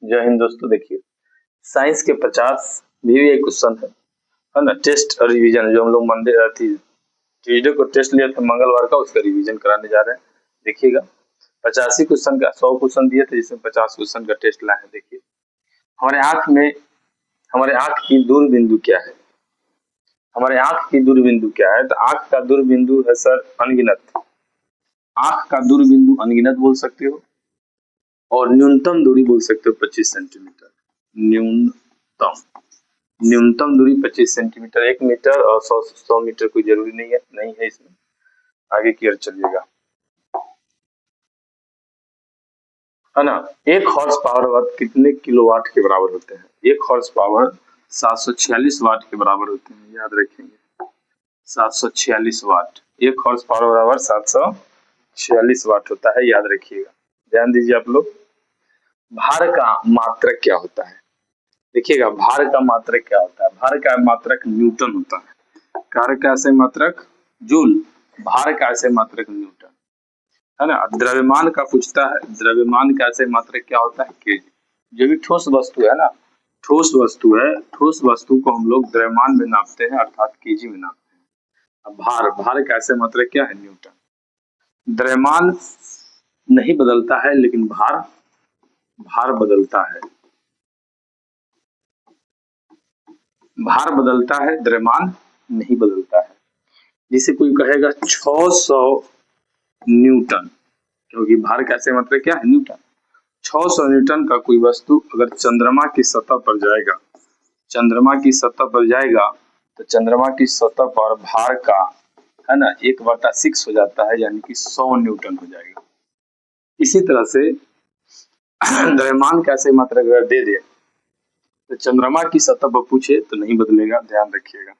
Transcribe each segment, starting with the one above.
जय हिंद दोस्तों। देखिए साइंस के 50 भी एक क्वेश्चन है ना। टेस्ट और रिवीजन जो हम लोग मंडे थी ट्यूजडे को टेस्ट लिया था, मंगलवार का उसका रिवीजन कराने जा रहे हैं। देखिएगा 85 क्वेश्चन का 100 क्वेश्चन दिए थे, जिसमें 50 क्वेश्चन का टेस्ट लाए हैं। देखिए हमारे आंख की दूर बिंदु क्या है। हमारे आंख की दूर बिंदु क्या है? तो आंख का दूर बिंदु है सर अनगिनत। आंख का दूर बिंदु अनगिनत बोल सकते हो, और न्यूनतम दूरी बोल सकते हो 25 सेंटीमीटर। न्यूनतम दूरी 25 सेंटीमीटर, 1 मीटर और 100 मीटर कोई जरूरी नहीं है इसमें। आगे की ओर चलिएगा, है ना। 1 हॉर्स पावर वाट कितने किलोवाट के बराबर होते हैं? 1 हॉर्स पावर 746 वाट के बराबर होते हैं, याद रखेंगे। 746 वाट, 1 हॉर्स पावर बराबर 746 वाट होता है, याद रखिएगा। ध्यान दीजिए आप लोग। भार का मात्रक क्या होता है? देखिएगा भार का मात्रक क्या होता है। भार का मात्रक न्यूटन होता है। कार्य का ऐसे मात्रक जूल, भार का ऐसे मात्रक न्यूटन, है ना। द्रव्यमान का पूछता है, द्रव्यमान का ऐसे मात्रक क्या होता है? केजी। जो भी ठोस वस्तु है ना, ठोस वस्तु है, ठोस वस्तु को हम लोग द्रव्यमान में नापते हैं, अर्थात केजी में नापते हैं। अब भार का ऐसे मात्रक क्या है? न्यूटन। द्रव्यमान नहीं बदलता है, लेकिन भार बदलता है। भार बदलता है, द्रव्यमान नहीं बदलता है। जिसे कोई कहेगा 600 न्यूटन, क्योंकि भार कैसे मतलब क्या है? न्यूटन। 600 न्यूटन का कोई वस्तु अगर चंद्रमा की सतह पर जाएगा, चंद्रमा की सतह पर जाएगा, तो चंद्रमा की सतह पर भार का, है ना, 1/6 हो जाता है, यानी कि 100 न्यूटन हो जाएगा। इसी तरह से द्रव्यमान कैसे मात्रक अगर दे दे तो चंद्रमा की सतह पर पूछे तो नहीं बदलेगा, ध्यान रखिएगा।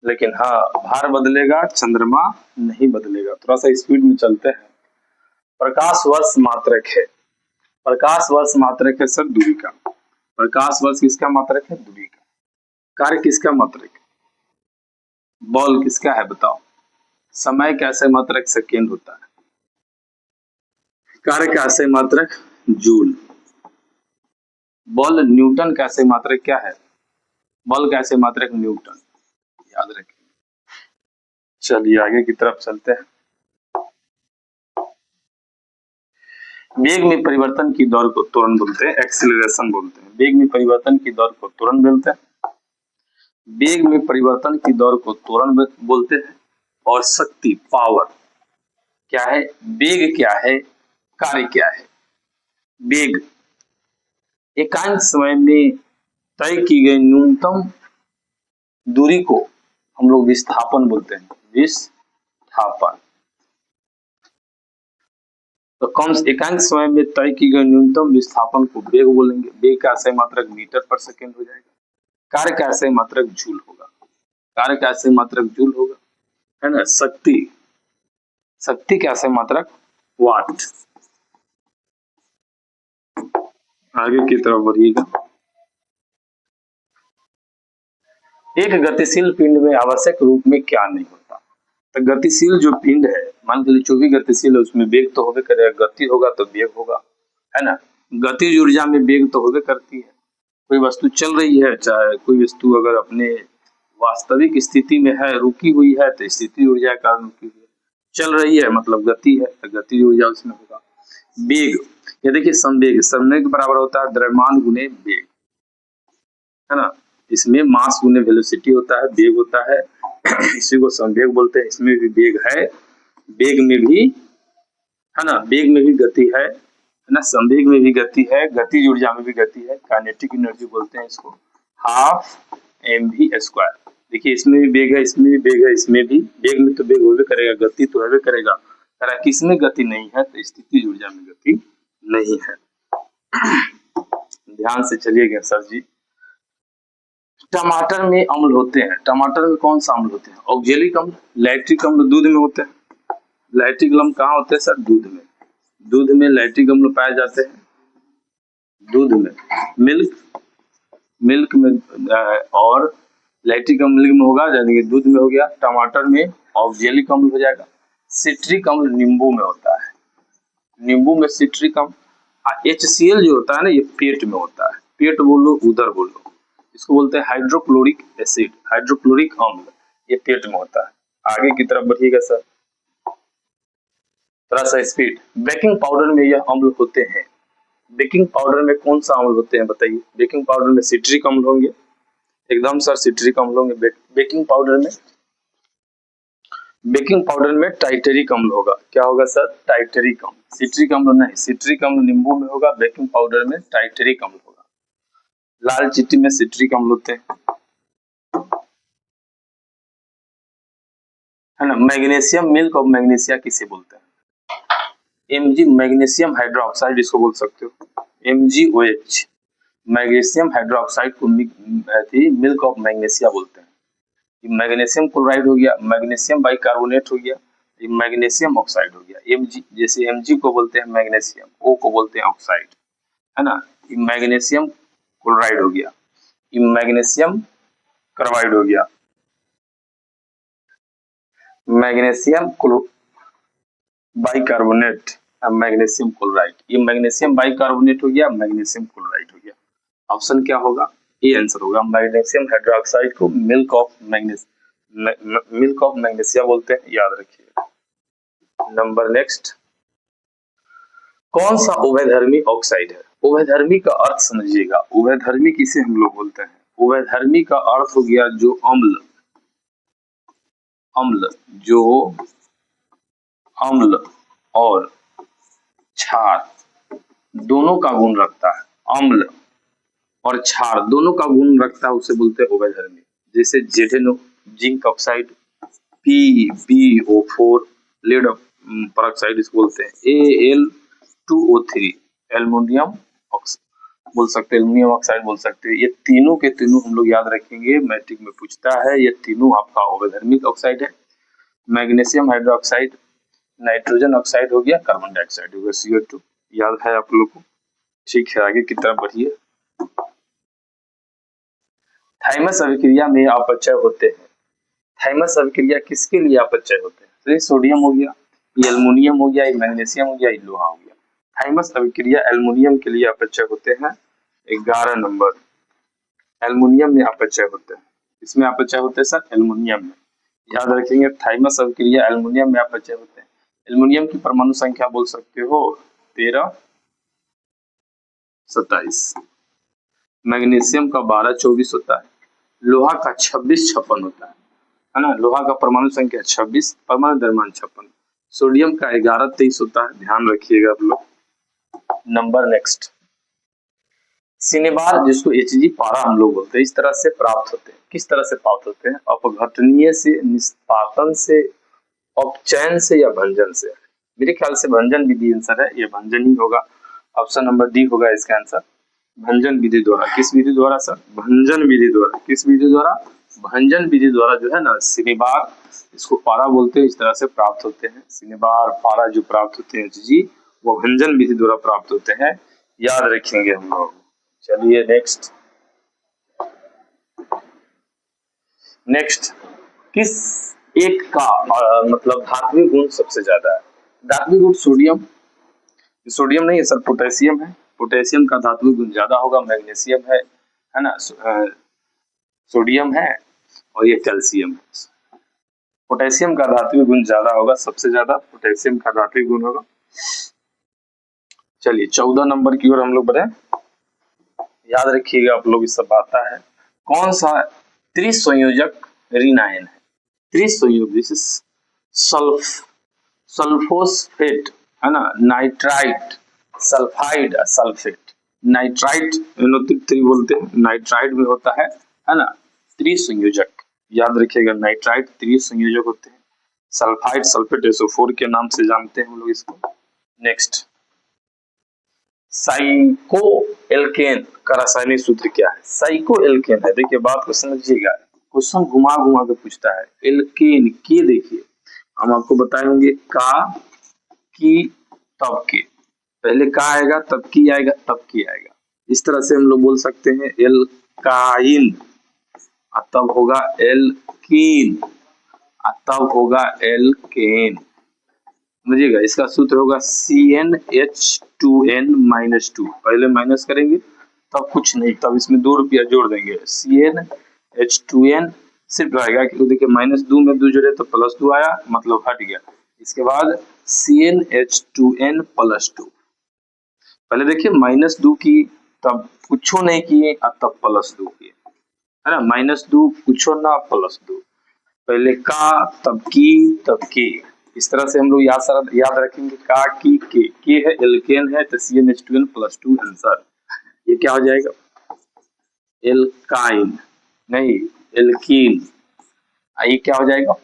लेकिन हाँ, भार बदलेगा, चंद्रमा नहीं बदलेगा। थोड़ा सा स्पीड में चलते हैं। प्रकाश वर्ष मात्रक है। प्रकाश वर्ष मात्रक है सर दूरी का। प्रकाश वर्ष किसका मात्रक है? दूरी का। कार्य किसका मात्रक है? बॉल किसका है बताओ? समय कैसे मात्रक? सेकेंड होता है। कार्य कैसे मात्रक? जूल। बॉल न्यूटन कैसे मात्रक क्या है? बॉल कैसे मात्रक? न्यूटन, याद रखिए। चलिए आगे की तरफ चलते हैं। वेग में परिवर्तन की दौर को त्वरण बोलते हैं, एक्सीलरेशन बोलते हैं। वेग में परिवर्तन की दौर को त्वरण बोलते हैं। वेग में परिवर्तन की दौर को त्वरण बोलते हैं। और शक्ति, पावर क्या है? वेग क्या है? कार्य क्या है? वेग एकांक समय में तय की गई न्यूनतम दूरी को हम लोग विस्थापन बोलते हैं। विस्थापन। तो कम एकांक समय में तय की गई न्यूनतम विस्थापन को वेग बोलेंगे। वेग का ऐसे मात्रक मीटर पर सेकेंड हो जाएगा। कार्य का ऐसे मात्रक जूल होगा। कार्य का ऐसे मात्रक जूल होगा, है ना। शक्ति का ऐसे मात्रक वाट। आगे की तरफ बढ़िएगा। एक गतिशील पिंड में आवश्यक रूप में क्या नहीं होता? तो गतिशील जो पिंड है, मान के लिए जो भी गतिशील है, उसमें वेग तो होवे करेगा। गति होगा तो वेग होगा, है ना। गतिज ऊर्जा में वेग तो होवे करती है। कोई वस्तु चल रही है, चाहे कोई वस्तु अगर अपने वास्तविक स्थिति में है, रुकी हुई है, तो स्थिति ऊर्जा का कारण रुकी हुई है। चल रही है मतलब गति है, तो गति ऊर्जा उसमें होगा। वेग, ये देखिए संवेग, संवेग के बराबर होता है द्रव्यमान गुने वेग, है ना। इसमें मास गुने वेलोसिटी होता है, वेग होता है। इसी को संवेग बोलते हैं। इसमें भी वेग है, वेग में भी, है ना, वेग में भी गति है ना। संवेग में भी गति है, गतिज ऊर्जा में भी गति है। काइनेटिक एनर्जी बोलते हैं इसको, हाफ mv²। देखिए इसमें भी वेग है, इसमें भी वेग है, इसमें भी वेग में तो वेग होवे करेगा, गति तो होवे करेगा। अगर किसमें गति नहीं है तो स्थितिज ऊर्जा में गति नहीं है। ध्यान से चलिएगा सर जी। टमाटर में अम्ल होते हैं। टमाटर में कौन सा अम्ल होते हैं? ऑक्जेलिक अम्ल, लैक्टिक अम्ल दूध में होते हैं। लैक्टिक अम्ल कहाँ होते हैं सर? दूध में। दूध में लैक्टिक अम्ल पाए जाते हैं। दूध में, मिल्क में, और लैक्टिक अम्ल मिल्क में होगा, यानी कि दूध में हो गया। टमाटर में ऑक्जेलिक अम्ल हो जाएगा। सिट्रिक अम्ल नींबू में होता है। नींबू में सिट्रिक अम्ल, HCl जो होता है ना, ये पेट में होता है, पेट बोलो उधर बोलो, इसको बोलते हैं हाइड्रोक्लोरिक एसिड, हाइड्रोक्लोरिक अम्ल, ये पेट में होता है। आगे की तरफ बढ़िएगा सर, थोड़ा सा स्पीड। बेकिंग पाउडर में यह अम्ल होते हैं। बेकिंग पाउडर में कौन सा अम्ल होते हैं बताइए? बेकिंग पाउडर में सिट्रिक अम्ल होंगे, एकदम सर सिट्रिक अम्ल होंगे। बेकिंग पाउडर में, बेकिंग पाउडर में टाइटेरिक अम्ल होगा। क्या होगा सर? टाइटेरिक अम्ल। सिट्रिक अम्ल नहीं, सिट्रिक अम्ल नींबू में होगा, बेकिंग पाउडर में टाइटेरिक अम्ल होगा। लाल चिट्ठी में सिट्रिक अम्ल होते हैं, है ना। मैग्नीशियम मिल्क ऑफ मैग्नीशिया किसे बोलते हैं? Mg, मैग्नीशियम हाइड्रोक्साइड इसको बोल सकते हो, MgOH। मैग्नीशियम हाइड्रोक्साइड को मिल्क ऑफ मैग्नीशिया बोलते हैं। मैग्नीशियम क्लोराइड हो गया, मैग्नीशियम बाइकार्बोनेट हो गया, ये मैग्नीशियम ऑक्साइड हो गया। Mg, जैसे Mg को बोलते हैं मैग्नीशियम, O को बोलते हैं ऑक्साइड, है ना। ये मैग्नीशियम क्लोराइड हो गया, ये मैग्नीशियम कार्बाइड हो गया, मैग्नीशियम बाइकार्बोनेट, मैग्नीशियम क्लोराइड, ये मैग्नीशियम बाइकार्बोनेट हो गया, मैग्नीशियम क्लोराइड हो गया। ऑप्शन क्या होगा? ए आंसर होगा। मैग्नीशियम हाइड्रोक्साइड को मिल्क ऑफ मैग्नीशिया बोलते हैं, याद रखिए। नंबर नेक्स्ट, कौन सा उभयधर्मी ऑक्साइड है? उभयधर्मी का अर्थ समझिएगा, उभयधर्मी किसे हम लोग बोलते हैं? उभयधर्मी का अर्थ हो गया जो अम्ल, अम्ल जो अम्ल और क्षार दोनों का गुण रखता है, अम्ल और क्षार दोनों का गुण रखता है, उसे बोलते हैं उभयधर्मी। जैसे ZnO zinc oxide, PbO4 lead peroxide इसको बोलते हैं, Al2O3 एल्युमिनियम बोल सकते हैं, एल्युमिनियम ऑक्साइड बोल सकते हैं। ये तीनों के तीनों हम लोग याद रखेंगे, मैट्रिक में पूछता है। ये तीनों आपका उभयधर्मी ऑक्साइड है। मैग्नीशियम हाइड्रोक्साइड, नाइट्रोजन ऑक्साइड हो गया, कार्बन डाइऑक्साइड हो गया, CO2, याद है आप लोग को। ठीक है, आगे की तरफ बढ़िए। थाइमस अभिक्रिया में अपचय होते हैं। थाइमस अभिक्रिया किसके लिए अपचय होते हैं? तो ये सोडियम हो गया, ये एल्युमिनियम हो गया, ये मैग्नीशियम हो गया, ये लोहा हो गया। थाइमस अभिक्रिया एल्युमिनियम के लिए अपचय होते हैं। 11 नंबर, एल्युमिनियम में अपचय होते हैं। इसमें अपचय होते हैं सर, एल्युमिनियम में, याद रखेंगे। थाइमस अभिक्रिया एल्युमिनियम में अपचय होते हैं। एल्युमिनियम की परमाणु संख्या बोल सकते हो 13, 27, मैग्नीशियम का 12, 24 होता है, लोहा का 26, 56 होता है ना। लोहा का परमाणु संख्या 26, परमाणु द्रव्यमान 56, सोडियम का 11, 23 होता है, ध्यान रखिएगा आप लोग। नंबर नेक्स्ट, सिनेबार जिसको Hg पारा हम लोग बोलते हैं, इस तरह से प्राप्त होते हैं। किस तरह से प्राप्त होते हैं? अपघटनीय से, निष्पादन से, अपचयन से या भंजन से? मेरे ख्याल से भंजन विधि आंसर है, ये भंजन ही होगा। ऑप्शन नंबर डी होगा इसका आंसर, भंजन विधि द्वारा। किस विधि द्वारा सर? भंजन विधि द्वारा। किस विधि द्वारा? भंजन विधि द्वारा जो है ना, सिनेबार इसको पारा बोलते हैं, इस तरह से प्राप्त होते हैं। सिनेबार पारा जो प्राप्त होते हैं Hg, वो भंजन विधि द्वारा प्राप्त होते हैं, याद रखेंगे हम लोग। चलिए नेक्स्ट, नेक्स्ट किस एक का मतलब धात्विक गुण सबसे ज्यादा है? धात्विक गुण सोडियम, सोडियम नहीं है सर, पोटेशियम है। पोटेशियम का धात्विक गुण ज्यादा होगा। मैग्नीशियम है ना, सोडियम है, और ये कैल्शियम है। पोटेशियम का धात्विक गुण ज्यादा होगा, सबसे ज्यादा पोटेशियम का धात्विक गुण होगा। चलिए 14 नंबर की ओर हम लोग बढ़े, याद रखिएगा आप लोग, इस सब आता है। कौन सा त्रिसंयोजक ऋण आयन है? त्रिसंयोग जैसे सल्फोस्फेट, है ना, नाइट्राइट, सल्फाइड, सल्फेट। नाइट्राइट त्रि बोलते हैं, नाइट्राइट में होता है ना, त्रिसंयोजक, याद रखिएगा। नाइट्राइट त्रिसंयोजक होते हैं। सल्फाइड, सल्फेट, SO4 के नाम से जानते हैं हम लोग इसको। नेक्स्ट, साइको एल्केन का रासायनिक सूत्र क्या है? साइको एल्केन है, देखिए बात को समझिएगा, क्वेश्चन घुमा घुमा के पूछता है। एल्केन के देखिए हम आपको बताएंगे, का, की, तब के, पहले का आएगा, तब की आएगा, तब की आएगा। इस तरह से हम लोग बोल सकते हैं एल्काइन, तब होगा एल्कीन, तब होगा एल्केन। समझिएगा, इसका सूत्र होगा CnH2n-2। पहले माइनस करेंगे तब कुछ नहीं, तब इसमें 2 रुपया जोड़ देंगे। CnH2n सिर्फ रहेगा, क्योंकि देखिए -2 में 2 जोड़े तो +2 आया, मतलब हट गया। इसके बाद CnH2n+2। पहले देखिए -2 की, तब कुछ नहीं किए, तब +2 किए, है ना। -2 कुछ ना, +2, पहले का, तब की, तब के। इस तरह से हम लोग याद रखेंगे। का, की, के है एल्केन है, तो CnH2n+2 आंसर। ये क्या हो जाएगा? एल्काइन, नहीं एल्कीन। ये क्या हो जाएगा?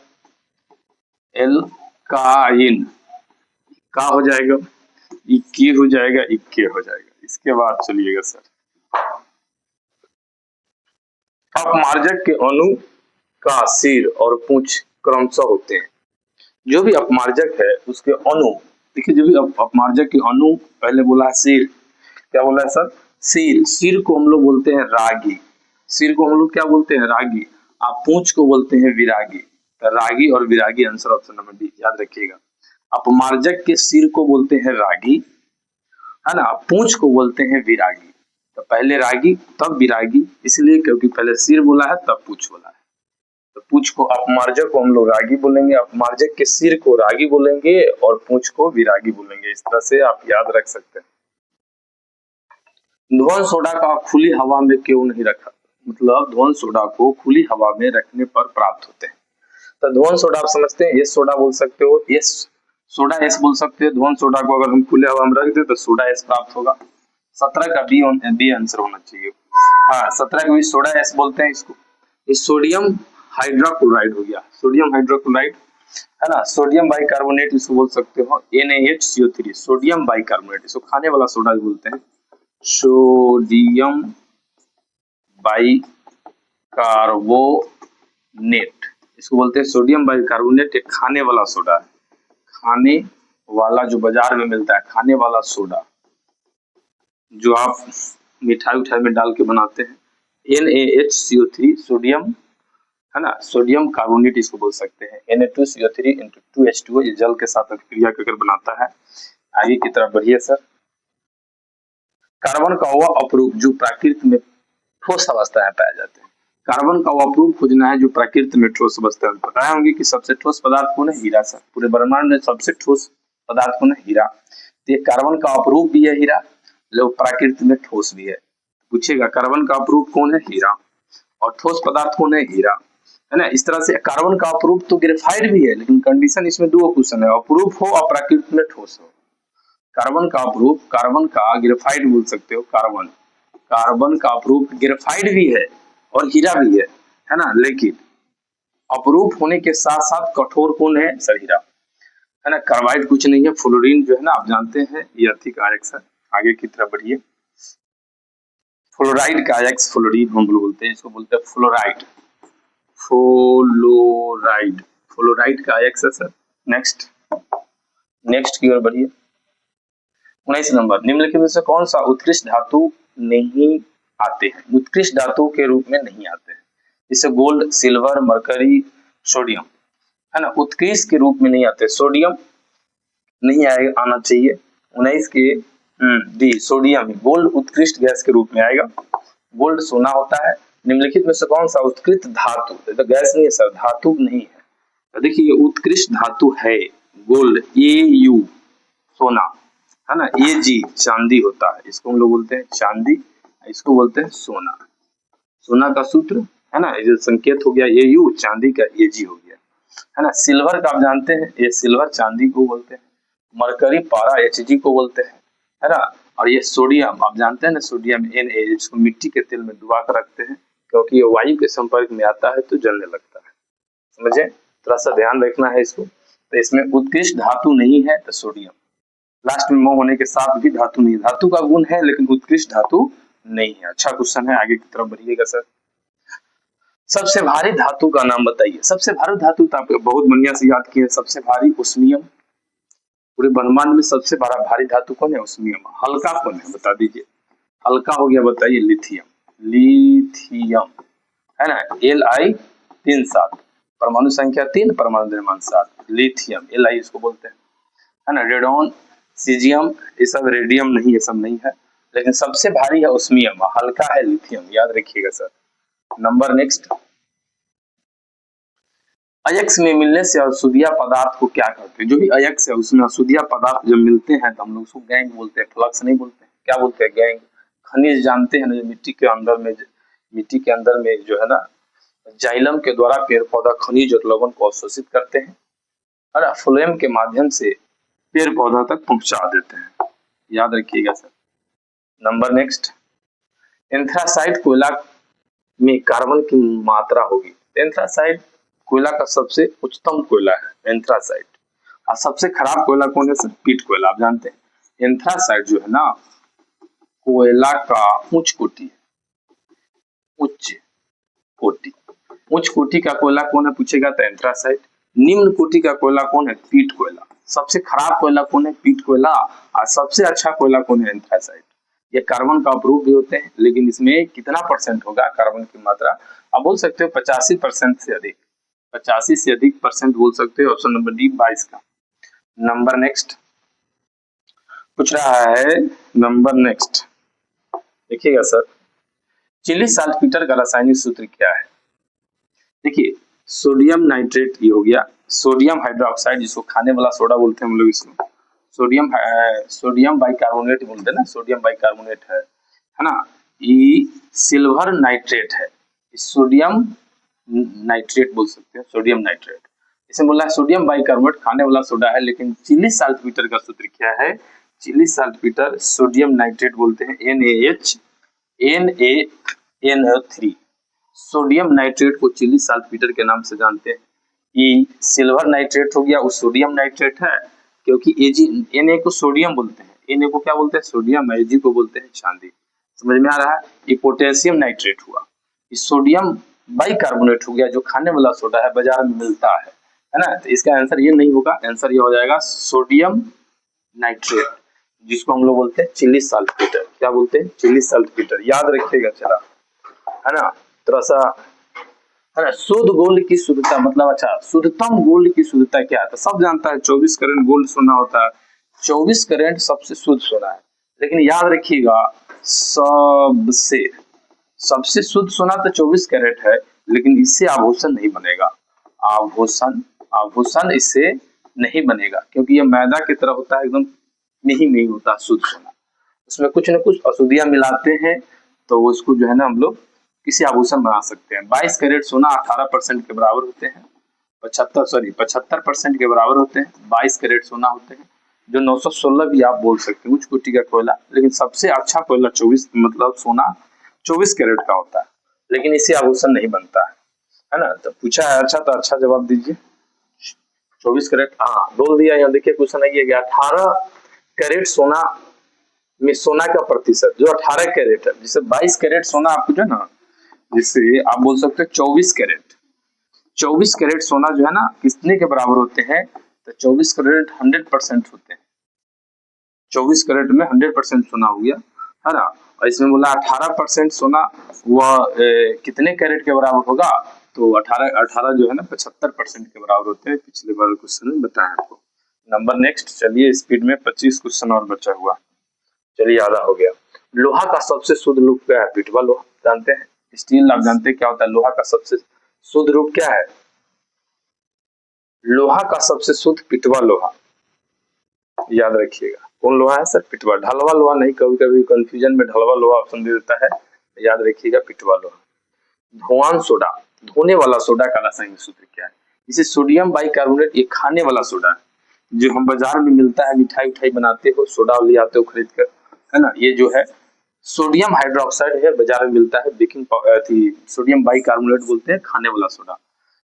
एल्काइन। का हो जाएगा, इक्के हो जाएगा, इक्के हो जाएगा। इसके बाद चलिएगा सर, अपमार्जक के अणु का सिर और पूंछ क्रमशः होते हैं। जो भी अपमार्जक है उसके अणु, देखिए जो भी अपमार्जक के अणु, पहले बोला है सिर, क्या बोला है सर? सिर। सिर को हम लोग बोलते हैं रागी। सिर को हम लोग क्या बोलते हैं? रागी। आप पूंछ को बोलते हैं विरागी। तो रागी और विरागी आंसर ऑप्शन नंबर डी, याद रखिएगा। अपमार्जक के सिर को बोलते हैं रागी, है ना। पूंछ को बोलते हैं विरागी। तो पहले रागी तब विरागी, इसलिए क्योंकि पहले सिर बोला है तब पूंछ बोला है। तो पूंछ को, अपमार्जक को हम लोग रागी बोलेंगे, अपमार्जक के सिर को रागी बोलेंगे और पूंछ को विरागी बोलेंगे। इस तरह से आप याद रख सकते हैं। ध्वन सोडा का खुली हवा में क्यों नहीं रखा? मतलब ध्वन सोडा को खुली हवा में रखने पर प्राप्त होते हैं। तो ध्वन सोडा आप समझते हैं, एस सोडा बोल सकते हो, एस सोडा एस बोल सकते हैं। ध्वन सोडा को अगर हम खुले हवा में रख दे तो सोडा एस प्राप्त होगा। 17 का बी आंसर होना चाहिए। हाँ, 17 का बी सोडा एस बोलते हैं इसको। इस सोडियम हाइड्रोक्लोराइड हो गया, सोडियम हाइड्रोक्लोराइड, है ना। सोडियम बाइकार्बोनेट इसको बोल सकते हो, NaHCO3, सोडियम बाइकार्बोनेट। इसको खाने वाला सोडा भी बोलते हैं, सोडियम बाइकार्बोनेट। इसको बोलते हैं सोडियम बाइकार्बोनेट। एक खाने वाला सोडा है, खाने वाला, जो बाजार में मिलता है, खाने वाला सोडा, जो आप मिठाई उठाई में डाल के बनाते हैं। NaHCO3 सोडियम, है ना, सोडियम कार्बोनेट इसको बोल सकते हैं। Na2CO3 × 2H2O, ये जल के साथ क्रिया कर बनाता है। आगे की तरफ बढ़िए सर। कार्बन का वह अपरूप जो प्रकृति में ठोस अवस्था में पाया जाते हैं। कार्बन का वह अपरूप खोजना है जो प्रकृति में ठोस अवस्था में। बताए होंगे कि सबसे ठोस पदार्थ कौन है? हीरा सर। पूरे ब्रह्मांड में सबसे ठोस पदार्थ कौन है? हीरा। तो ये कार्बन का अपरूप भी है हीरा, जो प्रकृति में ठोस भी है। पूछेगा कार्बन का अपरूप कौन है? हीरा। और ठोस पदार्थ कौन है? हीरा, है ना। इस तरह से कार्बन का अपरूप तो ग्रेफाइट भी है, लेकिन कंडीशन इसमें 2 क्वेश्चन है, अपरूप हो और प्रकृति में ठोस हो। कार्बन का अपरूप, कार्बन का ग्रेफाइट बोल सकते हो। कार्बन, कार्बन का अपरूप ग्रेफाइट भी है और हीरा भी है ना। लेकिन अपरूप होने के साथ साथ कठोर कौन है? सर हीरा, है ना। कार्बाइड कुछ नहीं है, फ्लोरीन जो है ना, आप जानते हैं, ये अधिक आयक्स है। आगे की तरफ बढ़िए। फ्लोराइड का आयक्स फ्लोरीन हम लोग बोलते हैं, इसको बोलते हैं फ्लोराइड। फ्लोराइड, फ्लोराइड का आयक्स है सर। नेक्स्ट, नेक्स्ट की ओर बढ़िए। 19 नंबर, निम्नलिखित में से कौन सा उत्कृष्ट धातु नहीं आते हैं? उत्कृष्ट धातु के रूप में नहीं आते हैं, जैसे गोल्ड, सिल्वर, मरकरी, सोडियम, है ना। उत्कृष्ट के रूप में नहीं आते। सोडियम नहीं आएगा, आना चाहिए। 19 के डी, सोडियम ही। गोल्ड उत्कृष्ट गैस के रूप में आएगा। गोल्ड सोना होता है। निम्नलिखित में से कौन सा उत्कृष्ट धातु, तो गैस नहीं है सर, धातु नहीं है। तो देखिए ये उत्कृष्ट धातु है गोल्ड, AU सोना, है ना। AG चांदी होता है, इसको हम लोग बोलते हैं चांदी, इसको बोलते हैं सोना। सोना का सूत्र, है ना, ये संकेत हो गया AU, चांदी का AG हो गया, है ना। सिल्वर का आप जानते हैं, ये सिल्वर चांदी को बोलते हैं। मरकरी पारा Hg को बोलते हैं, है ना। और ये सोडियम आप जानते हैं ना, सोडियम Na, जिसको मिट्टी के तेल में डुबा कर रखते हैं, क्योंकि ये वायु के संपर्क में आता है तो जलने लगता है। समझे, थोड़ा सा ध्यान रखना है इसको। तो इसमें उत्कृष्ट धातु नहीं है तो सोडियम। लास्ट में म होने के साथ भी धातु नहीं, धातु का गुण है लेकिन उत्कृष्ट धातु नहीं है। अच्छा क्वेश्चन है, आगे की तरफ बढ़िएगा सर। सबसे भारी धातु का नाम बताइए। सबसे भारी धातु तो आपको बहुत बढ़िया से याद किया, सबसे भारी ओस्मियम। पूरे ब्रह्मांड में सबसे बड़ा भारी धातु कौन है? ओस्मियम। हल्का कौन है बता दीजिए। हल्का हो गया, बताइए। लिथियम, लिथियम, है ना। Li 3 7, परमाणु संख्या 3, परमाणु द्रव्यमान 7, लिथियम, Li इसको बोलते हैं। है ना, रेडॉन, सीजियम, ये सब रेडियम नहीं, ये सब नहीं है, लेकिन सबसे भारी है ओस्मियम, हल्का है लिथियम, याद रखिएगा सर। नंबर नेक्स्ट, अयस्क में मिलने से अशुद्धिया पदार्थ को क्या कहते हैं? जो भी अयस्क है उसमें अशुद्धिया पदार्थ जब मिलते हैं तो हम लोग उसको गैंग बोलते हैं, फ्लक्स नहीं बोलते हैं। क्या बोलते हैं? गैंग। खनिज जानते हैं ना, जो मिट्टी के अंदर में जो है ना, जाइलम के द्वारा पेड़ पौधा खनिज और लवण को अवशोषित करते हैं और फ्लोएम के माध्यम से पेड़ पौधा तक पहुंचा देते हैं, याद रखिएगा सर। नंबर नेक्स्ट, एंथ्रासाइट कोयला में कार्बन की मात्रा होगी। एंथ्रासाइट कोयला का सबसे उच्चतम कोयला है एंथ्रासाइट, और सबसे खराब कोयला कौन है सर? पीट कोयला। आप जानते हैं एंथ्रासाइट जो है ना, कोयला का उच्च कोटि है, उच्च कोटि। उच्च कोटि का कोयला कौन है पूछेगा तो एंथ्रासाइट। निम्न कोटि का कोयला कौन है? पीट कोयला। सबसे खराब कोयला कौन है? पीट कोयला। और सबसे अच्छा कोयला कौन है? एंथ्रासाइट। ये कार्बन का अवरोध भी होते हैं, लेकिन इसमें कितना परसेंट होगा कार्बन की मात्रा? आप बोल सकते हो 85% से अधिक, 85 से अधिक परसेंट बोल सकते हो। ऑप्शन नंबर डी 22 का। नंबर नेक्स्ट पूछ रहा है, नंबर नेक्स्ट देखिएगा सर, चिली साल्टपीटर का रासायनिक सूत्र क्या है? देखिए, सोडियम नाइट्रेट ये हो गया, सोडियम हाइड्रोक्साइड जिसको खाने वाला सोडा बोलते हैं हम लोग इसको, सोडियम बाइकार्बोनेट बोलते हैं ना, सोडियम बाइकार्बोनेट है ना। ये सिल्वर नाइट्रेट है, सोडियम नाइट्रेट बोल सकते हैं, सोडियम नाइट्रेट। इसे बोला है सोडियम बाइकार्बोनेट, खाने वाला सोडा है। लेकिन चिली साल्टपीटर का सूत्र क्या है? चिली साल्टपीटर सोडियम नाइट्रेट बोलते हैं, NaNO3। सोडियम नाइट्रेट को चिली साल्टपीटर के नाम से जानते हैं। ये सिल्वर नाइट्रेट हो गया, वो सोडियम नाइट्रेट है, क्योंकि Na को सोडियम बोलते हैं, Na को क्या बोलते हैं? सोडियम। Ag को बोलते हैं चांदी। समझ में आ रहा है? ये पोटेशियम नाइट्रेट हुआ, ये सोडियम बाइकार्बोनेट हो गया, जो खाने वाला सोडा है, बाजार में मिलता है ना। तो इसका आंसर ये नहीं होगा, आंसर ये हो जाएगा सोडियम नाइट्रेट, जिसको हम लोग बोलते हैं चिली साल्टपीटर। क्या बोलते हैं? चिली साल्टपीटर, याद रखिएगा चला, है ना। थोड़ा सा है ना। शुद्ध गोल्ड की शुद्धता मतलब, अच्छा, शुद्धतम गोल्ड की शुद्धता क्या है? तो सब जानता है 24 कैरेट गोल्ड सोना होता है, 24 कैरेट सबसे शुद्ध सोना है। लेकिन याद रखिएगा, सबसे सबसे शुद्ध सोना तो 24 कैरेट है, लेकिन इससे आभूषण नहीं बनेगा। आभूषण आभूषण इससे नहीं बनेगा, क्योंकि ये मैदा की तरह होता है, एकदम नहीं नहीं होता शुद्ध सोना। उसमें कुछ न कुछ अशुद्धियां मिलाते हैं, तो उसको जो है ना हम लोग किसी आभूषण बना सकते हैं। 22 कैरेट सोना 18% के बराबर होते हैं, 75% के बराबर होते हैं 22 कैरेट सोना होते हैं, जो 916 भी आप बोल सकते हैं, उच्च कोटि का कोयला। लेकिन सबसे अच्छा कोयला 24 मतलब सोना 24 कैरेट का होता है, लेकिन इससे आभूषण नहीं बनता है ना। तो पूछा है, अच्छा तो अच्छा जवाब दीजिए। 24 कैरेट, हाँ बोल दिया। यहाँ देखिए क्वेश्चन है, 18 कैरेट सोना में सोना का प्रतिशत जो 18 कैरेट है, जिसे 22 कैरेट सोना आपको जो है ना, जिससे आप बोल सकते हैं 24 कैरेट। 24 कैरेट सोना जो है ना कितने के बराबर होते हैं? तो 24 कैरेट 100% होते हैं। 24 कैरेट में 100% सोना हो गया, है ना। और इसमें बोला 18% सोना वह कितने कैरेट के बराबर होगा? तो 18 जो है ना 75% के बराबर होते हैं। पिछले बार क्वेश्चन में बताया आपको। नंबर नेक्स्ट, चलिए स्पीड में 25 क्वेश्चन और बचा हुआ, चलिए आधा हो गया। लोहा का सबसे शुद्ध रूप क्या है? पिटवा लोहा, जानते हैं। स्टील आप जानते हैं क्या होता है? लोहा का सबसे शुद्ध रूप क्या है? लोहा का सबसे शुद्ध पिटवा लोहा, याद रखिएगा। कौन लोहा है सर? पिटवा। ढलवा लोहा नहीं, कभी कभी कंफ्यूजन में ढलवा लोहा ऑप्शन दे देता है, याद रखिएगा पिटवा लोहा। धोआन सोडा, धोने वाला सोडा का रासायनिक सूत्र क्या है? इसे सोडियम बाइकार्बोनेट, ये खाने वाला सोडा है, जो हम बाजार में मिलता है, मिठाई उठाई बनाते हो, सोडा ले आते हो खरीद कर, है ना। ये जो है सोडियम हाइड्रोक्साइड है, बाजार में मिलता है। बेकिंग सोडियम बाइकार्बोनेट बोलते हैं, खाने वाला सोडा।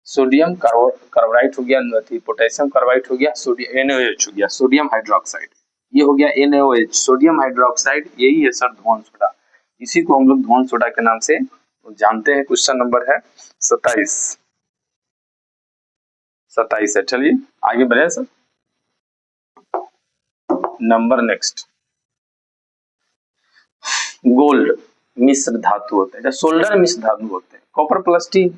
सोडियम कार्बोनाइट हो गया, पोटेशियम कार्बाइड हो गया, सोडियम NaOH हो गया, सोडियम हाइड्रोक्साइड। ये हो गया NaOH, सोडियम हाइड्रोक्साइड, यही है सर धोन सोडा। इसी को हम लोग धोन सोडा के नाम से जानते हैं। क्वेश्चन नंबर है 27 है। चलिए आगे बढ़े सर। नंबर नेक्स्ट, गोल्ड मिश्र धातु होते हैं, सोल्डर मिश्र धातु होते हैं। कॉपर प्लस टीन,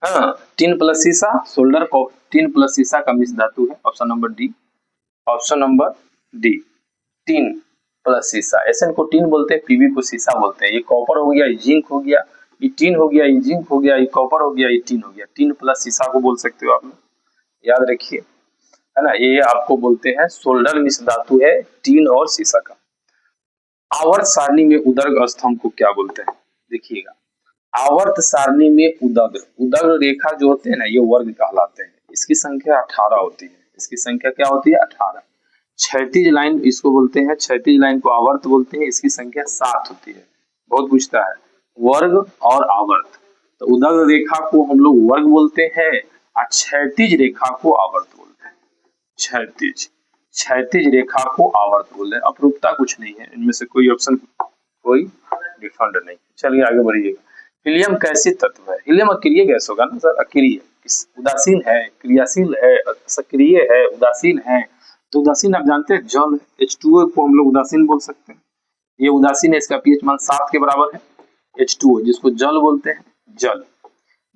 हाँ टीन प्लस सीसा, सोल्डर टीन प्लस सीसा का मिश्र धातु है। Option number D. Option number D, tin plus शीशा। एसएन को टीन बोलते हैं, पीबी को शीशा बोलते हैं। ये कॉपर हो गया, ये जिंक हो गया, ये टीन हो गया, ये जिंक हो गया, ये कॉपर हो गया, ये टीन हो गया। टीन प्लस शीशा को बोल सकते हो आप लोग, याद रखिए, है ना। ये आपको बोलते हैं सोल्डर मिश्र धातु है टीन और शीशा का। आवर्त सारणी में उदर्ग स्तंभ को क्या बोलते हैं? देखिएगा, आवर्त सारणी में उदग्र रेखा जो होते हैं ना, ये वर्ग कहलाते हैं। इसकी संख्या 18 होती है। इसकी संख्या क्या होती है? 18। क्षैतिज लाइन इसको बोलते हैं, क्षैतिज लाइन को आवर्त बोलते हैं। इसकी संख्या 7 होती है। बहुत पूछता है वर्ग और आवर्त, तो उदग्र रेखा को हम लोग वर्ग बोलते हैं और क्षैतिज रेखा को आवर्त बोलते हैं। क्षैतिज रेखा को आवर्त बोलते हैं। अपरूपता कुछ नहीं है, इनमें से कोई ऑप्शन कोई डिफरेंट नहीं। चलिए आगे बढ़िएगा। हीलियम कैसे तत्व है? हीलियम अक्रिय गैस होगा ना सर, अक्रिय, उदासीन है, क्रियाशील है, सक्रिय है, उदासीन है। तो उदासीन आप जानते हैं जल, H2O को हम लोग उदासीन बोल सकते हैं। ये उदासीन है, इसका pH मान 7 के बराबर है। H2O जिसको जल बोलते हैं, जल,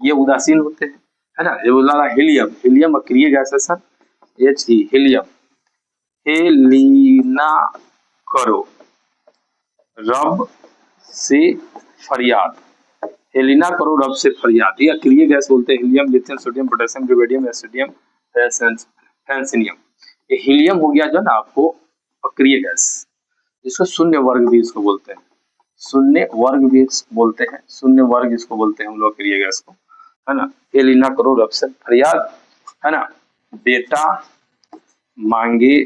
ये उदासीन होते हैं, है ना। ये बोला हीलियम, हीलियम अक्रिय गैस है सर, He, हीलियम। हेलिना करो रब से फरियाद, हेलिना करो रब से फरियाद, ये अक्रिय गैस बोलते हैं। Helium, lithium, sodium, potassium, rubidium, एसिडियम, फ्रांसिनियम। ये हीलियम हो गया जो ना आपको अक्रिय गैस, जिसको शून्य वर्ग भी इसको बोलते हैं, शून्य वर्ग भी बोलते हैं, शून्य वर्ग इसको बोलते हैं हम लोग अक्रिय गैस को, है ना। हेलिना करो रब से फरियाद, है ना। बेटा मांगे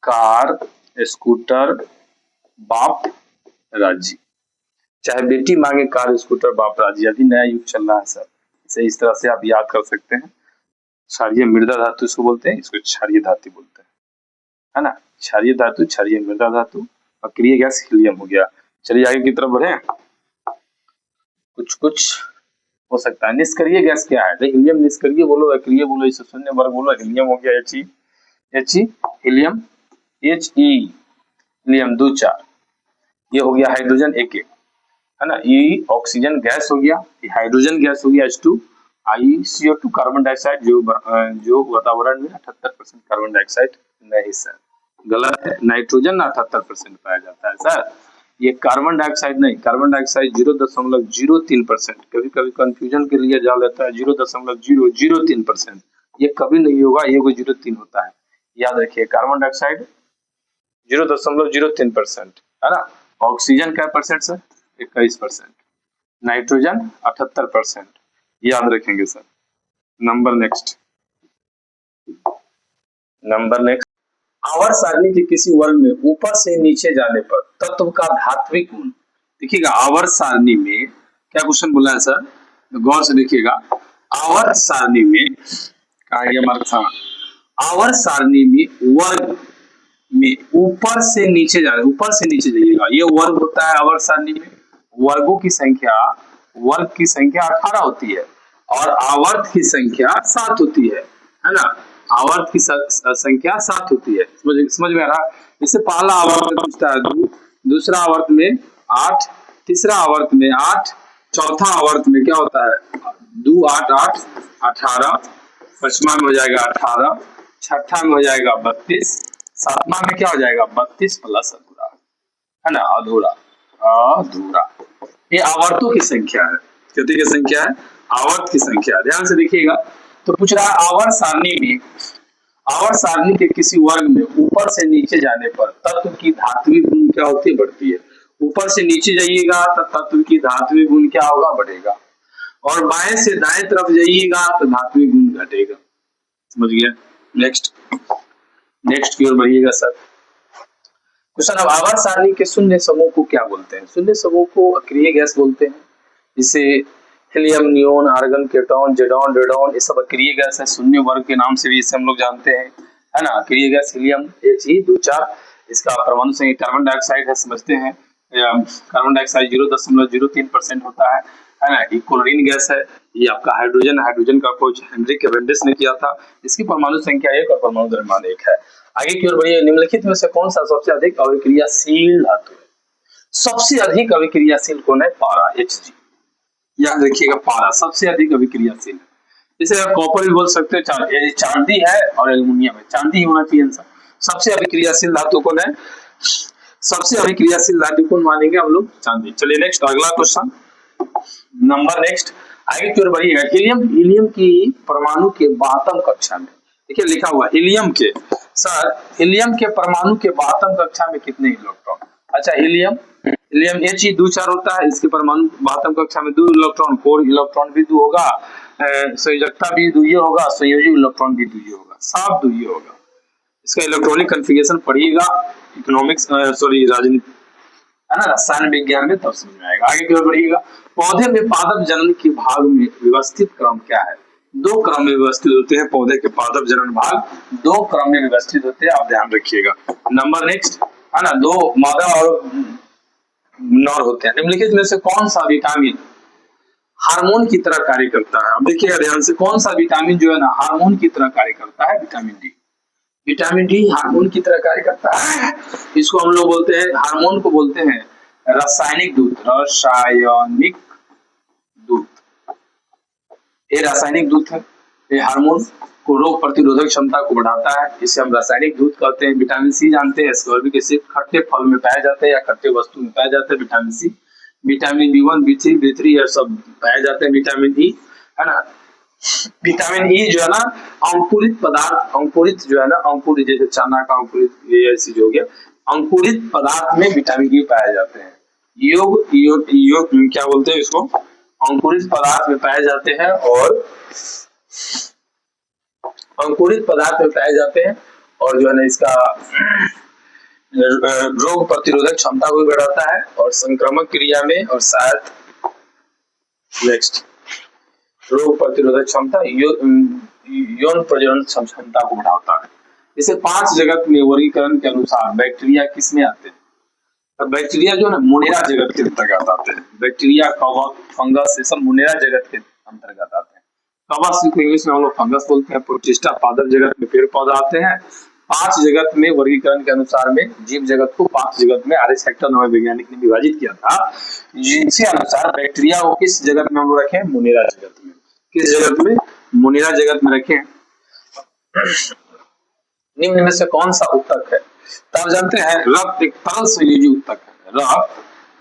कार, स्कूटर, बाप राजी। चाहे बेटी मांगे कार, स्कूटर, बाप राजी। अभी नया युग चल रहा है सर, इसे इस तरह से आप याद कर सकते हैं। क्षारीय मृदा धातु इसको बोलते हैं, इसको क्षारीय धातु बोलते हैं, है ना। क्षारीय धातु, क्षारीय मृदा धातु, अक्रिय गैस हीलियम हो गया। चलिए आगे की तरफ बढ़े। कुछ कुछ हो सकता है। निष्क्रिय गैस क्या है? हीलियम निष्क्रिय बोलो, अक्रिय बोलो, इसे शून्य वर्ग बोलो। हीलियम हो गया He, हीलियम, हीलियम 2 4, ये हो गया हाइड्रोजन 1 1, है ना। ये ऑक्सीजन गैस हो गया, ये हाइड्रोजन गैस हो गया H2, CO2 कार्बन डाइऑक्साइड, जो वातावरण में 78% कार्बन डाइऑक्साइड नहीं सर, गलत है। नाइट्रोजन 78% पाया जाता है सर, ये कार्बन डाइऑक्साइड नहीं। कार्बन डाइऑक्साइड 0.03%, कभी कभी कंफ्यूजन के लिए जा लेता है 0.003%, ये कभी नहीं होगा, ये कोई 0.3 होता है, याद रखिए। कार्बन डाइऑक्साइड 0.03%, है ना। ऑक्सीजन क्या परसेंट सर? 21%, नाइट्रोजन 78%, याद रखेंगे सर। Number next. आवर्त सारणी के किसी वर्ग में ऊपर से नीचे जाने पर तत्व का धात्विक गुण, देखिएगा आवर्त सारणी में क्या क्वेश्चन बोला है सर, गौर से देखिएगा। आवर्त सारणी में आवर्त सारणी में वर्ग में ऊपर से नीचे जाए, ऊपर से नीचे जाइएगा, ये वर्ग होता है आवर्त सारणी में। वर्गों की संख्या, वर्ग की संख्या 18 होती है और आवर्त की संख्या 7 होती है ना। आवर्त की संख्या 7 होती है, समझ में आ रहा। इससे पहला आवर्त में पूछता है 2, दूसरा आवर्त में 8, तीसरा आवर्त में 8, चौथा आवर्त में क्या होता है 2 8 8 18, पांचवा में हो जाएगा 18, छठा में हो जाएगा 32, सातवां में क्या हो जाएगा 32 प्लस अधूरा, है ना, अधूरा। ये आवर्तों की संख्या है, कितनी की संख्या है? आवर्त की संख्या। ध्यान से देखिएगा, तो पूछ रहा है आवर्त सारणी में, आवर्त सारणी के किसी वर्ग में ऊपर से नीचे जाने पर तत्व की धात्विक गुण क्या होती है? बढ़ती है। ऊपर से नीचे जाइएगा तो तत्व की धात्विक गुण क्या होगा? बढ़ेगा। और बाएं से दाएं तरफ जाइएगा तो धात्विक गुण घटेगा। समझ गया? नेक्स्ट की ओर बढ़िएगा सर। क्वेश्चन, अब आवर्त सारणी के शून्य समूह को क्या बोलते हैं? शून्य समूह को अक्रिय गैस बोलते हैं, जिसे helium, neon, argon, ketone, जेडॉन, radon, ये सब अक्रिय गैस है। शून्य वर्ग के नाम से भी इसे हम लोग जानते हैं, है ना। अक्रिय गैस हीलियम He2 इसका परमाणु संख्या कार्बन डाइऑक्साइड है, समझते हैं। कार्बन डाइऑक्साइड 0.03% होता है ना। ये क्लोरीन गैस है। ये आपका हाइड्रोजन का खोज हेनरी कैवेंडिश ने किया था। इसकी परमाणु संख्या 1 और परमाणु द्रव्यमान 1 है। आगे की ओर बढ़िए। निम्नलिखित में से कौन सा सबसे अधिक अभिक्रियाशील धातु है? सबसे अधिक अभिक्रियाशील कौन है? पारा, Hg। याद रखिएगा, पारा सबसे अधिक अभिक्रियाशील है। इसे कॉपर भी बोल सकते हो, चांदी है और एल्युमिनियम है। चांदी होना चाहिए आंसर, सबसे अभिक्रियाशील धातु कौन है? सबसे अभिक्रियाशील धातु कौन मानेंगे हम लोग? चांदी। चलिए नेक्स्ट अगला क्वेश्चन नंबर नेक्स्ट आगे की ओर बढ़िएगा। हीलियम हीलियम की परमाणु के 72 कक्षा में, देखिए लिखा हुआ हीलियम के, सर हीलियम के परमाणु के 72 कक्षा में कितने इलेक्ट्रॉन? अच्छा हीलियम हीलियम He 2 4 होता है, इसके परमाणु 72 कक्षा में 2 इलेक्ट्रॉन, कोर इलेक्ट्रॉन भी 2 होगा, संयोजकता भी 2 होगा, संयोजी इलेक्ट्रॉन भी 2 होगा, सब 2 होगा। इसका इलेक्ट्रॉनिक कॉन्फ़िगरेशन पढ़िएगा इकोनॉमिक्स सॉरी राजनीति है ना, रसायन विज्ञान में, तब समझ में आएगा। आगे की ओर बढ़िएगा। पौधे में पादप जनन के भाग में व्यवस्थित क्रम क्या है? 2 क्रम में व्यवस्थित होते हैं पौधे के पादप जनन भाग, 2 क्रम में व्यवस्थित होते हैं, आप ध्यान रखिएगा। नंबर नेक्स्ट है ना, 2 मादा और नर होते हैं। निम्नलिखित में से कौन सा विटामिन हार्मोन की तरह कार्य करता है? अब देखिएगा ध्यान से, कौन सा विटामिन जो है ना हार्मोन की तरह कार्य करता है? Vitamin D. Vitamin D hormone की तरह कार्य करता है। इसको हम लोग बोलते हैं, हार्मोन को बोलते हैं रासायनिक दूत, रासायनिक दूत। ये रासायनिक दूत है, ये हार्मोन को रोग प्रतिरोधक क्षमता को बढ़ाता है, इसे हम रासायनिक दूत कहते हैं। विटामिन सी जानते हैं, एस्कॉर्बिक एसिड खट्टे फल में पाए जाते हैं या खट्टे वस्तु में पाए जाते हैं vitamin C. Vitamin B1 B3 B3 ये सब पाए जाते हैं। विटामिन ई है ना, विटामिन ई जो है ना अंकुरित पदार्थ, अंकुरित जो है ना, अंकुरित जैसे चना का अंकुरित, ये ऐसी जो हो गया, अंकुरित पदार्थ में विटामिन ई पाए जाते हैं। योग योग योग क्या बोलते हैं इसको? अंकुरित पदार्थ में पाए जाते हैं, और अंकुरित पदार्थ में पाए जाते हैं, और जो है ना इसका रोग प्रतिरोधक क्षमता को बढ़ाता है, और संक्रामक क्रिया में, और शायद नेक्स्ट रोग प्रतिरोधक क्षमता, यौन प्रजनन क्षमता को बढ़ाता है। इसे 5 जगत में वर्गीकरण के अनुसार बैक्टीरिया किस में आते हैं? तो बैक्टीरिया जो है ना मोनेरा जगत के अंतर्गत आते हैं। बैक्टीरिया, कवक, फंगस ये सब मोनेरा जगत के अंतर्गत आते हैं। कवक को इंग्लिश में हम लोग फंगस बोलते हैं। प्रोटिस्टा पादप जगत में पेड़ पौधा आते हैं। 5 जगत में वर्गीकरण के अनुसार में जीव जगत को 5 जगत में आर्य सेक्टर नामक वैज्ञानिक ने विभाजित किया था, जिनसे अनुसार बैक्टीरिया को किस जगत में हम लोग रखे? मोनेरा जगत में। किस जगत में? मोनेरा जगत में रखे। निम्न में से कौन सा उत्तक है? तब जानते हैं रक्त एक तरल संयोजी उत्तक है।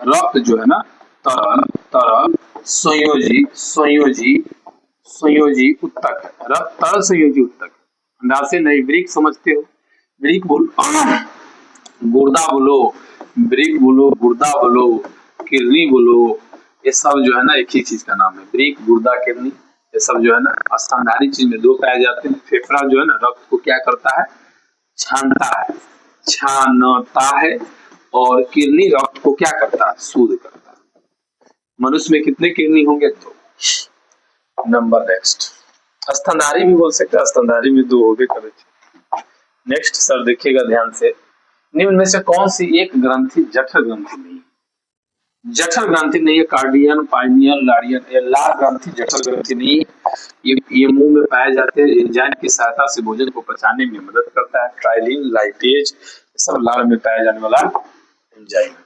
रक्त जो है ना तरल तरल संयोजी संयोजी संयोजी उत्तक है। रक्त तरल संयोजी उत्तक। अंदाज से नहीं, ब्रिक समझते हो? ब्रिक बोलो, गुर्दा बोलो, ब्रिक बोलो, गुर्दा बोलो, किडनी बोलो, ये सब जो है ना एक ही चीज का नाम है। ब्रिक, गुर्दा, किडनी ये सब जो है ना स्तनधारी चीज में 2 पाए जाते हैं। फेफड़ा जो है ना रक्त को क्या करता है? छानता है, छानता है, और किडनी रक्त को क्या करता है? शुद्ध करता है। मनुष्य में कितने किडनी होंगे? 2। नंबर नेक्स्ट स्तनधारी भी बोल सकते हैं, स्तनधारी में 2 होंगे करे। नेक्स्ट सर देखिएगा ध्यान से, निम्न में से कौन सी एक ग्रंथि जठर ग्रंथि नहीं है? जठर ग्रंथि नहीं है। कार्डियन, पाइनियल, लारियन, ये लार ग्रंथि जठर ग्रंथि नहीं है। ये मुंह में पाए जाते हैं। एंजाइम की सहायता से भोजन को पचाने में मदद करता है। ट्राइलिन, लाइटेज सब लार में पाया जाने वाला एंजाइम है।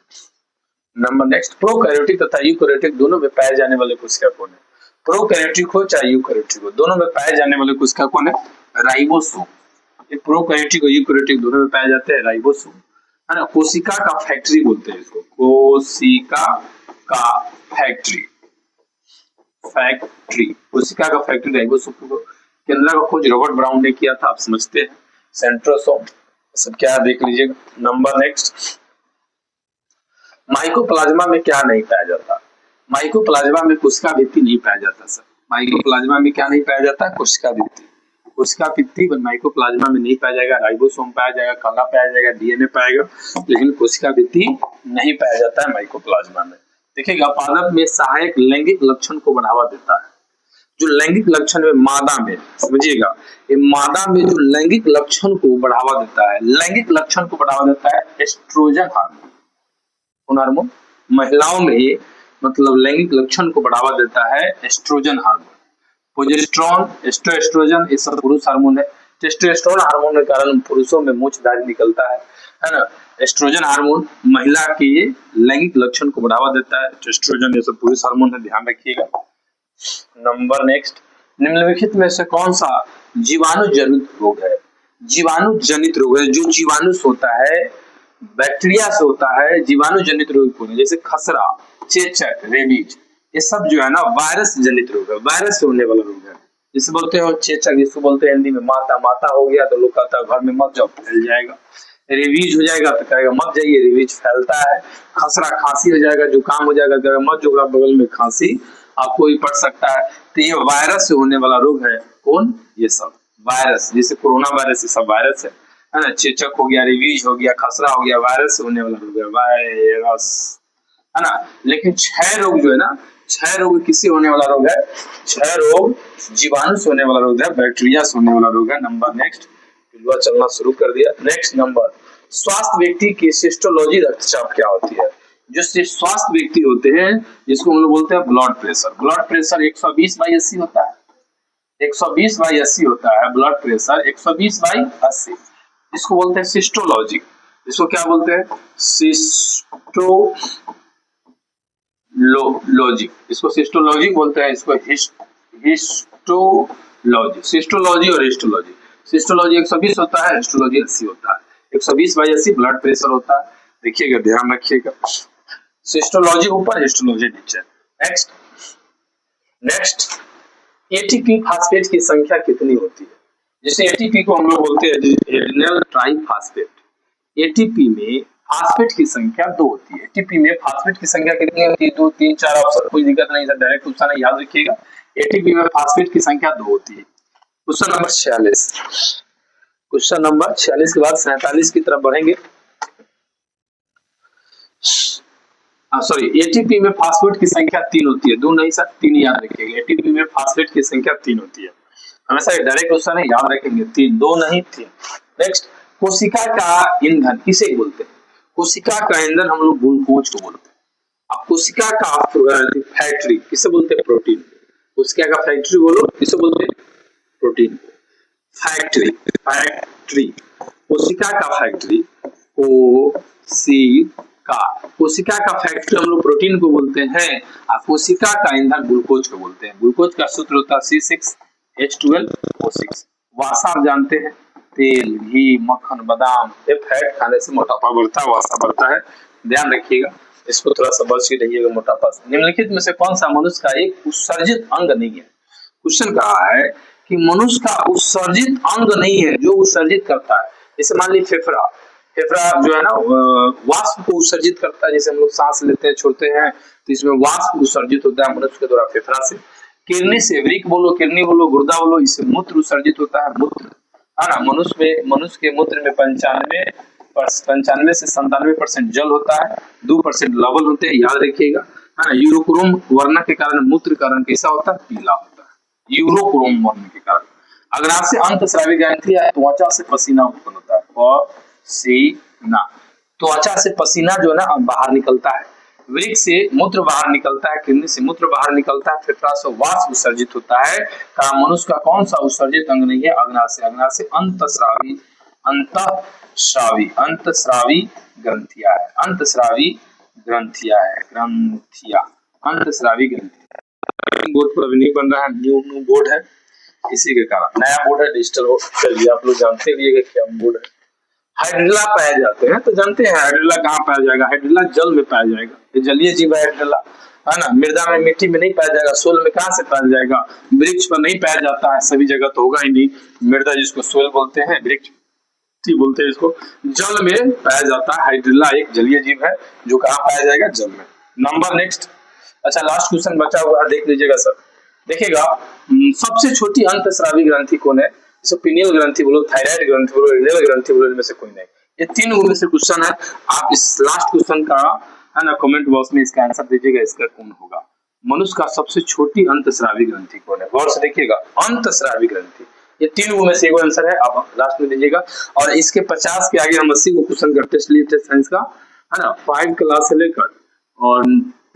नंबर नेक्स्ट प्रोकैरियोटिक तथा यूकैरियोटिक दोनों में पाए जाने वाले कोशिका कौन है? प्रोकैरियोटिक हो चाहे यूकैरियोटिक हो, दोनों में पाए जाने वाले कोशिका कौन है? राइबोसोम। ये प्रोकैरियोटिक और यूकैरियोटिक दोनों में पाए जाते हैं राइबोसोम, है ना। कोशिका का फैक्ट्री बोलते हैं इसको, कोशिका का फैक्ट्री। फैक्ट्री कोशिका का फैक्ट्री राइबोसोम को। केंद्र का खोज रॉबर्ट ब्राउन ने किया था, आप समझते हैं। सेंट्रोसोम सब क्या देख लीजिएगा। नंबर नेक्स्ट माइकोप्लाज्मा में क्या नहीं पाया जाता? माइकोप्लाज्मा में कोशिका भित्ति नहीं पाया जाता सर। माइकोप्लाज्मा में क्या नहीं पाया जाता? कोशिका भित्ति। कोशिका भित्ति माइकोप्लाज्मा में नहीं पाया जाएगा। राइबोसोम पाया जाएगा, कला पाया जाएगा, डीएनए पाएगा, लेकिन कोशिका भित्ति नहीं पाया जाता है माइकोप्लाज्मा में। देखिएगा पादप में सहायक लैंगिक लक्षण को बढ़ावा देता है। जो लैंगिक लक्षण में मादा में, समझिएगा ये मादा में जो लैंगिक लक्षण को बढ़ावा देता है, लैंगिक लक्षण को बढ़ावा देता है एस्ट्रोजन हार्मोन। कौन हार्मोन? महिलाओं में मतलब लैंगिक लक्षण को बढ़ावा देता है एस्ट्रोजन हार्मोन। प्रोजेस्टेरोन, एस्ट्रोएस्ट्रोजन ये सब पुरुष हार्मोन है। टेस्टोस्टेरोन हार्मोन के कारण पुरुषों में मूछदारी निकलता है ना। एस्ट्रोजन हार्मोन महिला के लैंगिक लक्षण को बढ़ावा देता है। टेस्टोस्टेरोन ये सब पुरुष हार्मोन है, ध्यान रखिएगा। नंबर नेक्स्ट निम्नलिखित में से कौन सा जीवाणु जनित रोग है? जीवाणु जनित रोग है, जो जीवाणु से होता है, बैक्टीरिया से होता है, जीवाणु जनित रोग जैसे खसरा, चेचक, रेबीज, ये सब जो है ना वायरस जनित रोग है, वायरस से होने वाला रोग है। जिसे बोलते हैं चेचक, जिसको बोलते हैं हिंदी में माता, माता हो गया तो लोग कहता है घर में मत जाओ फैल जाएगा। रेबीज हो जाएगा तो कहेगा मत जाइए रेबीज फैलता है। खसरा खांसी हो जाएगा, जुकाम हो जाएगा, कहेगा मत जो बगल में खांसी आपको भी पड़ सकता है। तो ये वायरस से होने वाला रोग है। कौन? ये सब वायरस, जैसे कोरोना वायरस, ये सब वायरस है ना। चेचक हो गया, रेबीज हो गया, खसरा हो गया, वायरस से होने वाला रोग है, वायरस, है ना। लेकिन क्षय रोग जो है ना, क्षय रोग किससे होने वाला रोग है? क्षय रोग जीवाणु से होने वाला रोग है, बैक्टीरिया से होने वाला रोग है। नंबर नेक्स्ट, पिलुआ चलना शुरू कर दिया। नेक्स्ट नंबर, स्वास्थ्य व्यक्ति की सिस्टोलॉजी रक्तचाप क्या होती है? जो स्वास्थ्य व्यक्ति होते हैं जिसको हम लोग बोलते हैं ब्लड प्रेशर। ब्लड प्रेशर 120/80 होता है, 120/80 होता है ब्लड प्रेशर, 120/80। इसको बोलते हैं सिस्टोलॉजी। इसको क्या बोलते हैं? सिस्टोलॉजी। इसको सिस्टोलॉजी बोलते हैं, इसको हिस्टोलॉजी। सिस्टोलॉजी और हिस्टोलॉजी। सिस्टोलॉजी 120 होता है, हिस्टोलॉजी 80 होता है। 120/80 ब्लड प्रेशर होता है, देखिएगा, ध्यान रखिएगा। सिस्टोलॉजी ऊपर, हिस्टोलॉजी नीचे। नेक्स्ट, एटीपी फास्फेट की संख्या कितनी होती है? जैसे एटीपी को हम लोग बोलते हैं एडिनल ट्राइफॉस्फेट। एटीपी में फास्फेट की संख्या 2 होती है। एटीपी में फास्फेट की संख्या कितनी होती है? 2, 3, 4 ऑप्शन, कोई दिक्कत नहीं सर, डायरेक्ट क्वेश्चन है, याद रखिएगा। एटीपी में फास्फेट की संख्या 2 होती है। Question number 46। क्वेश्चन नंबर 46 के बाद 47 की तरफ बढ़ेंगे। सॉरी, एटीपी में फास्फेट की संख्या 3 होती है, 2 नहीं सर, 3 याद रखिएगा। एटीपी में फास्फेट की संख्या 3 होती है, हमेशा डायरेक्ट क्वेश्चन है, याद रखेंगे। 3, 2 नहीं 3। नेक्स्ट, कोशिका का ईंधन किसे बोलते हैं? कोशिका का ईंधन हम लोग ग्लूकोज को बोलते हैं। अब कोशिका का फैक्ट्री किसे बोलते हैं? प्रोटीन। कोशिका का फैक्ट्री बोलो, किसे बोलते हैं? प्रोटीन। फैक्ट्री, फैक्ट्री, कोशिका का फैक्ट्री, कोशिका का फैक्ट्री हम लोग प्रोटीन को बोलते हैं, और कोशिका का ईंधन ग्लूकोज को बोलते हैं। ग्लूकोज का सूत्र होता है C6H12O6। वसा आप जानते हैं, तेल, घी, मक्खन, बादाम, ये फैट खाने से मोटापा बढ़ता है, वसा बढ़ता है, ध्यान रखिएगा। इसको थोड़ा सा बच के रहिएगा मोटापा से। निम्नलिखित में से कौन सा मनुष्य का एक उत्सर्जित अंग नहीं है? क्वेश्चन कहा है कि मनुष्य का उत्सर्जित अंग नहीं है जो उत्सर्जित करता है। जैसे मान लीजिए फेफड़ा, फेफड़ा जो है ना वाष्प को उत्सर्जित करता है, जैसे हम लोग सांस लेते हैं छोड़ते हैं तो इसमें वाष्प उत्सर्जित होता है मनुष्य के द्वारा फेफड़ा से। किडनी से, वृक्क बोलो, किडनी बोलो, गुर्दा बोलो, इससे मूत्र उत्सर्जित होता है, मूत्र, है ना। मनुष्य के मूत्र में 95 से 97% जल होता है, 2% लवण होते हैं, याद रखिएगा, है ना। यूरोक्रोम वर्ण के कारण मूत्र का रंग कैसा होता है? पीला होता है, यूरोक्रोम वर्ण के कारण। अग्नाशय अंतःस्रावी ग्रंथि है, त्वचा से पसीना उत्पन्न होता है, पसीना, त्वचा से पसीना जो है ना बाहर निकलता है, वृक्क से मूत्र बाहर निकलता है, किडनी से मूत्र बाहर निकलता है, फेफड़ा से वाष्प उत्सर्जित होता है। का मनुष्य का कौन सा उत्सर्जित अंग नहीं है? अग्नाशय। अग्नाशय अंतःस्रावी, अंतःस्रावी ग्रंथियां है, अंतःस्रावी ग्रंथियां है, अंतःस्रावी ग्रंथियां। बोर्ड पर अभी नहीं बन रहा है, न्यू बोर्ड है, इसी के कारण नया बोर्ड है, डिजिटल बोर्ड। चलिए, आप लोग जानते हैं क्या बोर्ड है। हाइड्रिला पाए जाते हैं, तो जानते हैं हाइड्रिला कहाँ पाया जाएगा? हाइड्रिला जल में पाया जाएगा, ये जलीय जीव है हाइड्रिला, है ना। मृदा में, मिट्टी में नहीं पाया जाएगा, सोल में कहाँ से पाया जाएगा? वृक्ष पर नहीं पाया जाता है, सभी जगह तो होगा ही नहीं। मृदा जिसको सोल बोलते हैं, वृक्ष बोलते हैं इसको, जल में पाया जाता है। हाइड्रिला एक जलीय जीव है जो कहाँ पाया जाएगा? जल में। Number next. अच्छा, लास्ट क्वेश्चन बचा हुआ है, देख लीजिएगा सर। देखिएगा, सबसे छोटी अंतःस्रावी ग्रंथि कौन है? इसको पीनियल ग्रंथि बोलो, थायराइड ग्रंथि बोलो, रीनल ग्रंथि बोलो, इनमें से कोई नहीं। ये 3 में से क्वेश्चन है। आप इस लास्ट क्वेश्चन का, है ना, कमेंट बॉक्स में इसका आंसर दीजिएगा, इसका कौन होगा? मनुष्य का सबसे छोटी अंतःस्रावी ग्रंथि कौन है? गौर से देखिएगा, अंतःस्रावी ग्रंथि, ये 3 में से एक आंसर है, आप लास्ट में दीजिएगा। और इसके 50 के आगे हम 80 को क्वेश्चन का टेस्ट लिए थे साइंस का, है ना। 5 क्लास से लेकर और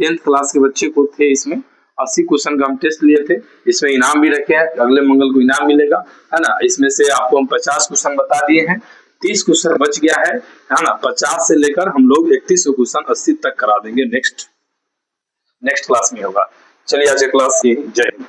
10th क्लास के बच्चे को थे, इसमें 80 क्वेश्चन का हम टेस्ट लिए थे। इसमें इनाम भी रखे हैं, अगले मंगल को इनाम मिलेगा, है ना। इसमें से आपको हम 50 क्वेश्चन बता दिए हैं, 30 क्वेश्चन बच गया है ना। 50 से लेकर हम लोग 31 क्वेश्चन 80 तक करा देंगे, नेक्स्ट क्लास में होगा। चलिए, आज क्लास ये, जय हिंद।